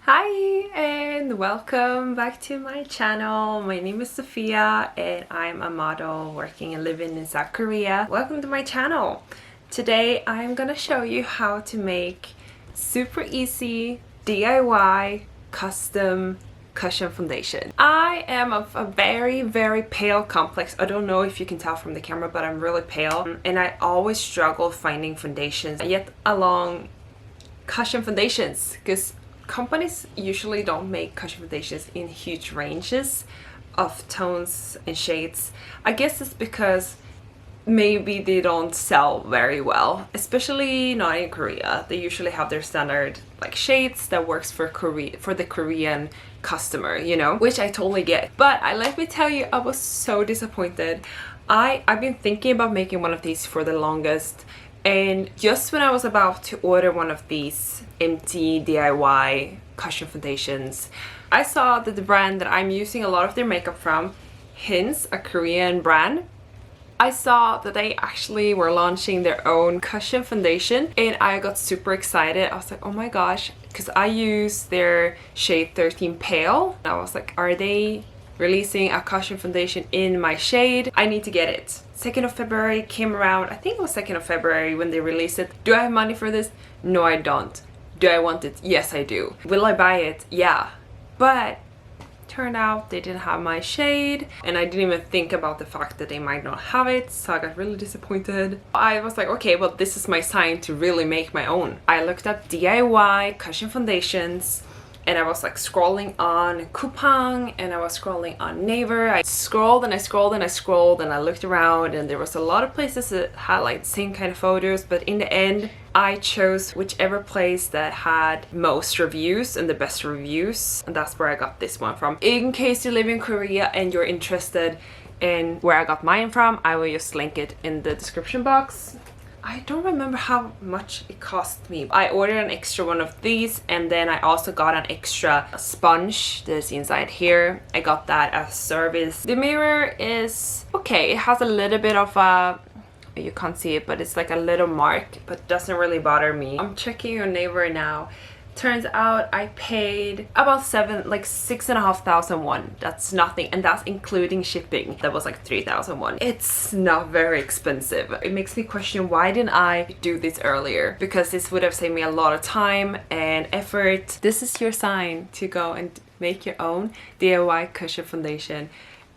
Hi and welcome back to my channel. My name is Sophia and I'm a model working and living in South Korea. Welcome to my channel. Today I'm gonna show you how to make super easy DIY custom cushion foundation. I am of a very pale complex. I don't know if you can tell from the camera, but I'm really pale and I always struggle finding foundations, yet along cushion foundations, because companies usually don't make cushion foundations in huge ranges of tones and shades. I guess it's because maybe they don't sell very well, especially not in Korea. They usually have their standard like shades that works for the Korean customer, you know, which I totally get. But let me tell you, I was so disappointed. I've been thinking about making one of these for the longest. And just when I was about to order one of these empty DIY cushion foundations, I saw that the brand that I'm using a lot of their makeup from, Hints, a Korean brand, I saw that they actually were launching their own cushion foundation and I got super excited. I was like, oh my gosh, because I use their shade 13 Pale. And I was like, are they releasing a cushion foundation in my shade? I need to get it. 2nd of February came around. I think it was 2nd of February when they released it. Do I have money for this? No, I don't. Do I want it? Yes, I do. Will I buy it? Yeah. But turned out they didn't have my shade and I didn't even think about the fact that they might not have it, so I got really disappointed. I was like, okay, well, this is my sign to really make my own. I looked up DIY cushion foundations and I was like scrolling on Coupang and I was scrolling on Naver. I scrolled and I scrolled and I scrolled and I looked around and there was a lot of places that had like the same kind of photos, but in the end I chose whichever place that had most reviews and the best reviews, and that's where I got this one from. In case you live in Korea and you're interested in where I got mine from, I will just link it in the description box. I don't remember how much it cost me. I ordered an extra one of these and then I also got an extra sponge that's inside here. I got that as service. The mirror is okay. It has a little bit of a, you can't see it, but it's like a little mark, but it doesn't really bother me. I'm checking your neighbor now. Turns out I paid about 6,500 won. That's nothing, and that's including shipping. That was like 3,000 won. It's not very expensive. It makes me question, why didn't I do this earlier? Because this would have saved me a lot of time and effort. This is your sign to go and make your own DIY cushion foundation.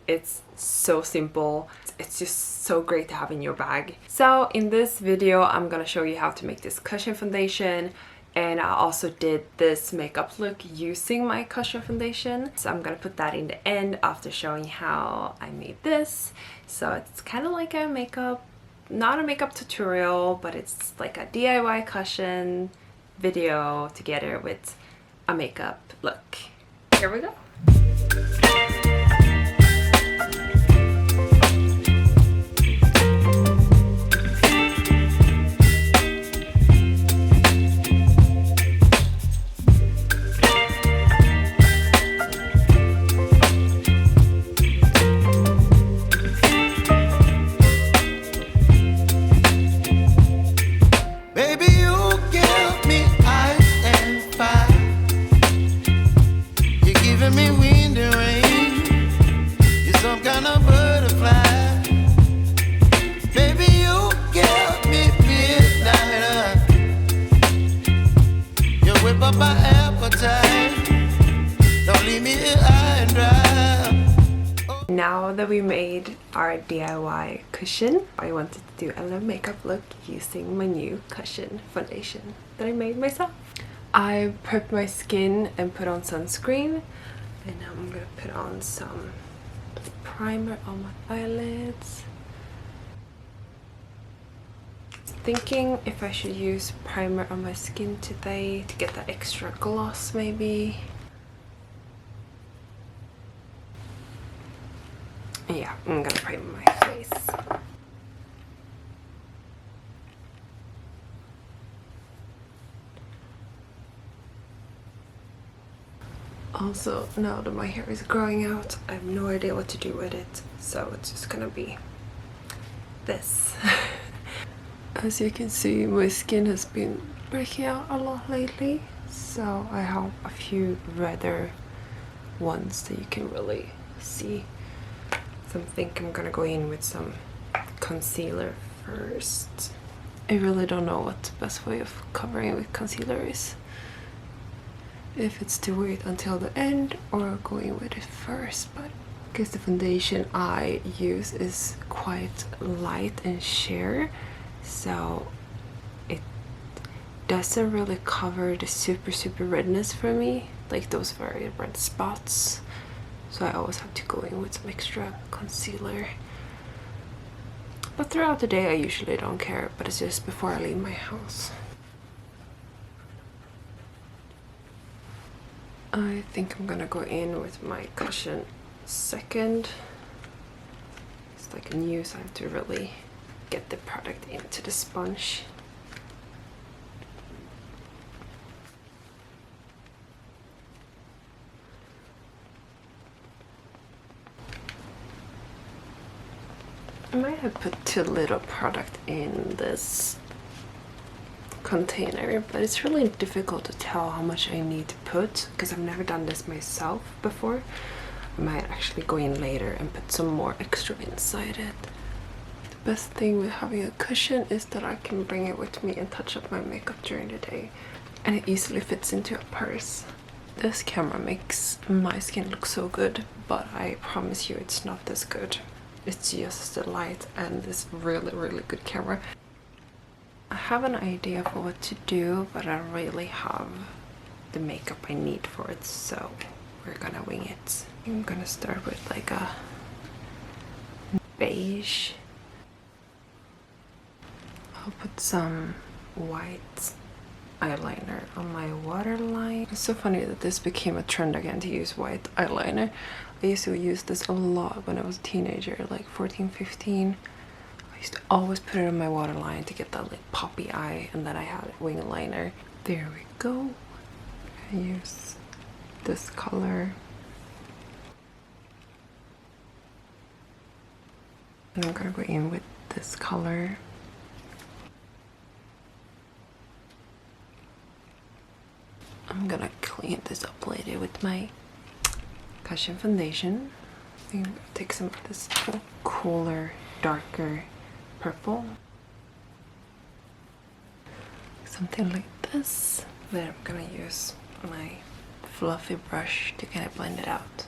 It's so simple. It's just so great to have in your bag. So in this video, I'm gonna show you how to make this cushion foundation. And I also did this makeup look using my cushion foundation. So I'm gonna put that in the end after showing how I made this. So it's kind of like a makeup, not a makeup tutorial, but it's like a DIY cushion video together with a makeup look. Here we go. Now that we made our DIY cushion, I wanted to do a little makeup look using my new cushion foundation that I made myself. I prepped my skin and put on sunscreen, and now I'm gonna put on some primer on my eyelids. Thinking if I should use primer on my skin today to get that extra gloss maybe. Yeah, I'm gonna primer my face. Also, now that my hair is growing out, I have no idea what to do with it, so it's just gonna be this. As you can see, my skin has been breaking out a lot lately. So I have a few redder ones that you can really see. So I think I'm gonna go in with some concealer first. I really don't know what the best way of covering with concealer is. If it's to wait until the end or go in with it first, but because the foundation I use is quite light and sheer, so it doesn't really cover the super redness for me, like those very red spots. So I always have to go in with some extra concealer. But throughout the day I usually don't care, but it's just before I leave my house. I think I'm gonna go in with my cushion second. It's like new, so I have to really get the product into the sponge. I might have put too little product in this container, but it's really difficult to tell how much I need to put because I've never done this myself before. I might actually go in later and put some more extra inside it. The best thing with having a cushion is that I can bring it with me and touch up my makeup during the day, and it easily fits into a purse. This camera makes my skin look so good, but I promise you it's not this good. It's just the light and this really good camera. I have an idea for what to do, but I don't really have the makeup I need for it, so we're gonna wing it. I'm gonna start with like a beige. I'll put some white eyeliner on my waterline. It's so funny that this became a trend again to use white eyeliner. I used to use this a lot when I was a teenager, like 14, 15. I used to always put it on my waterline to get that like poppy eye, and then I had a wing liner. There we go. I use this color. And I'm gonna go in with this color. I'm gonna clean this up later with my cushion foundation. I'm gonna take some of this cooler, darker purple. Something like this. Then I'm gonna use my fluffy brush to kind of blend it out.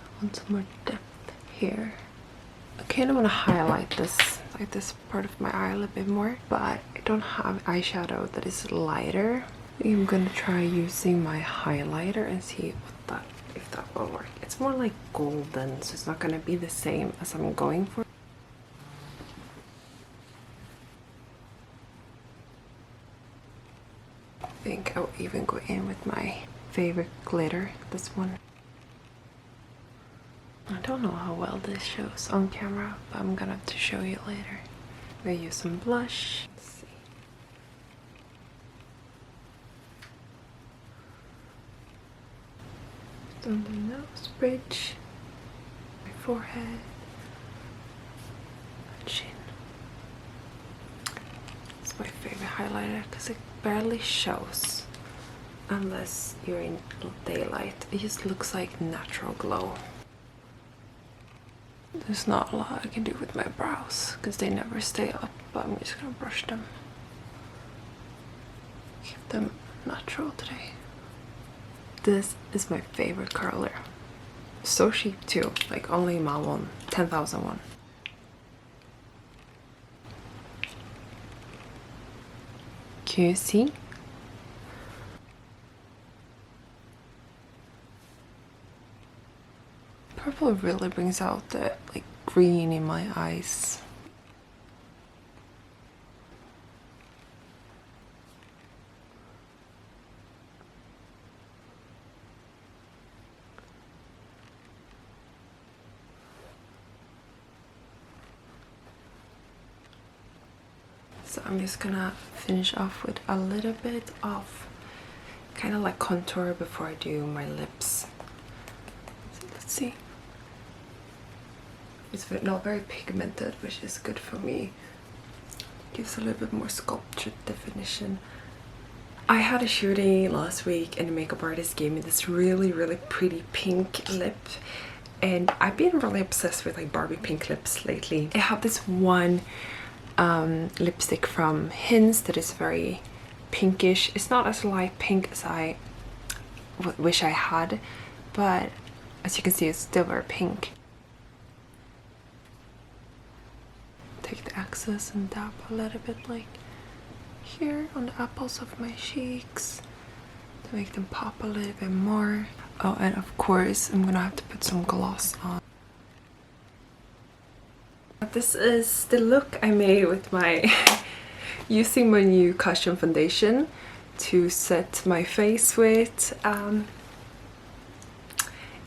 I want some more depth here. I kind of want to highlight this, like this part of my eye a little bit more, but I don't have eyeshadow that is lighter. I'm gonna try using my highlighter and see if that will work. It's more like golden, so it's not gonna be the same as I'm going for. I think I'll even go in with my favorite glitter, this one. I don't know how well this shows on camera, but I'm gonna have to show you later. I'm gonna use some blush. Let's see. On the nose bridge, my forehead, my chin. It's my favorite highlighter because it barely shows unless you're in daylight. It just looks like natural glow. There's not a lot I can do with my brows because they never stay up, but I'm just gonna brush them. Keep them natural today. This is my favorite curler. So cheap too, like only my 10,000 won. Can you see? Purple really brings out the like green in my eyes. So I'm just gonna finish off with a little bit of kind of like contour before I do my lips. So let's see. It's not very pigmented, which is good for me. Gives a little bit more sculptured definition. I had a shooting last week and the makeup artist gave me this really pretty pink lip, and I've been really obsessed with like Barbie pink lips lately. I have this one lipstick from Hints that is very pinkish. It's not as light pink as I wish I had, but as you can see, it's still very pink. Take the excess and dab a little bit like here on the apples of my cheeks to make them pop a little bit more. Oh, and of course I'm gonna have to put some gloss on. This is the look I made with my using my new cushion foundation to set my face with.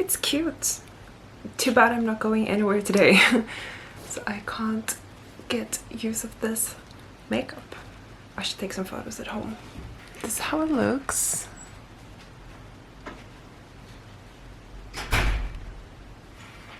It's cute. Too bad I'm not going anywhere today. So I can't get use of this makeup. I should take some photos at home. This is how it looks.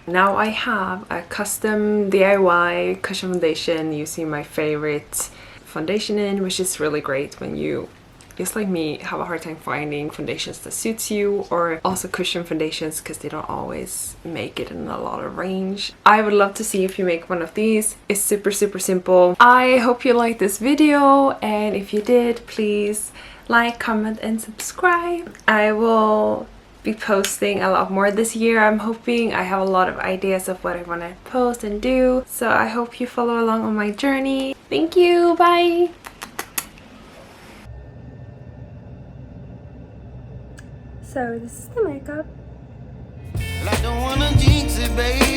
Now I have a custom DIY cushion foundation using my favorite foundation in, which is really great when you, just like me, have a hard time finding foundations that suits you, or also cushion foundations because they don't always make it in a lot of range. I would love to see if you make one of these. It's super simple. I hope you liked this video, and if you did, please like, comment and subscribe. I will be posting a lot more this year. I'm hoping. I have a lot of ideas of what I want to post and do, so I hope you follow along on my journey. Thank you, bye. So this is the makeup. I don't wanna jinx it, baby.